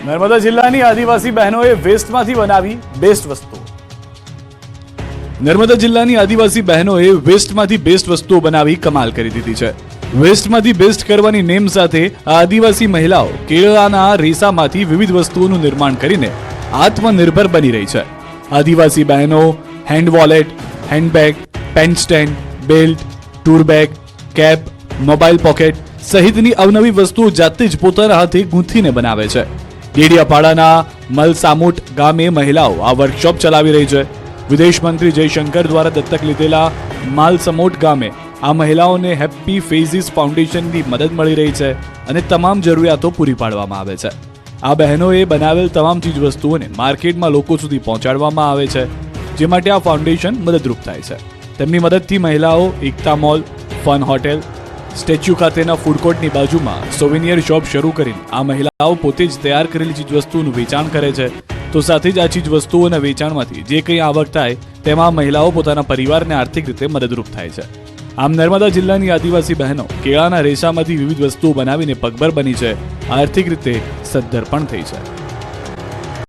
નર્મદા જિલ્લાની આદિવાસી બહેનોએ વેસ્ટમાંથી બનાવી બેસ્ટ વસ્તુઓ. નર્મદા જિલ્લાની આદિવાસી બહેનોએ વેસ્ટમાંથી બેસ્ટ વસ્તુઓ બનાવી કમાલ કરી દીધી છે. વેસ્ટમાંથી બેસ્ટ કરવાની નેમ સાથે આ આદિવાસી મહિલાઓ કેળાના રેસામાંથી વિવિધ વસ્તુઓનું નિર્માણ કરીને આત્મનિર્ભર બની રહી છે. આદિવાસી બહેનો hand wallet, handbag, pen stand, belt, tour bag, cap, mobile pocket સહિતની અવનવી વસ્તુઓ જાતે જ પોતાના હાથે ગૂંથીને બનાવે છે. ડેડિયાપાડાના મલસામુટ ગામે મહિલાઓ આ વર્કશોપ ચલાવી રહી છે. વિદેશ મંત્રી જયશંકર દ્વારા દત્તક લીધેલા માલસમોટ ગામે આ મહિલાઓને હેપી ફેઝિસ ફાઉન્ડેશનની મદદ મળી રહી છે અને તમામ જરૂરિયાતો પૂરી પાડવામાં આવે છે. આ બહેનોએ બનાવેલ તમામ ચીજ વસ્તુઓને માર્કેટમાં લોકો સુધી પહોંચાડવામાં આવે છે, જે માટે આ ફાઉન્ડેશન મદદરૂપ થાય છે. તેમની મદદથી મહિલાઓ એકતા મોલ, ફન હોટેલ, સ્ટેચ્યુ ખાતેના ફૂડકોર્ટની બાજુમાં સોવિનિયર શોપ શરૂ કરીને આ મહિલાઓ પોતે જ તૈયાર કરેલી ચીજ વસ્તુઓનું વેચાણ કરે છે. તો સાથે જ આ ચીજ વસ્તુઓના વેચાણમાંથી જે કંઈ આવક થાય તેમાં મહિલાઓ પોતાના પરિવારને આર્થિક રીતે મદદરૂપ થાય છે. આમ નર્મદા જિલ્લાની આદિવાસી બહેનો કેળાના રેસામાંથી વિવિધ વસ્તુઓ બનાવીને પગભર બની છે, આર્થિક રીતે સદ્ધર પણ થઈ છે.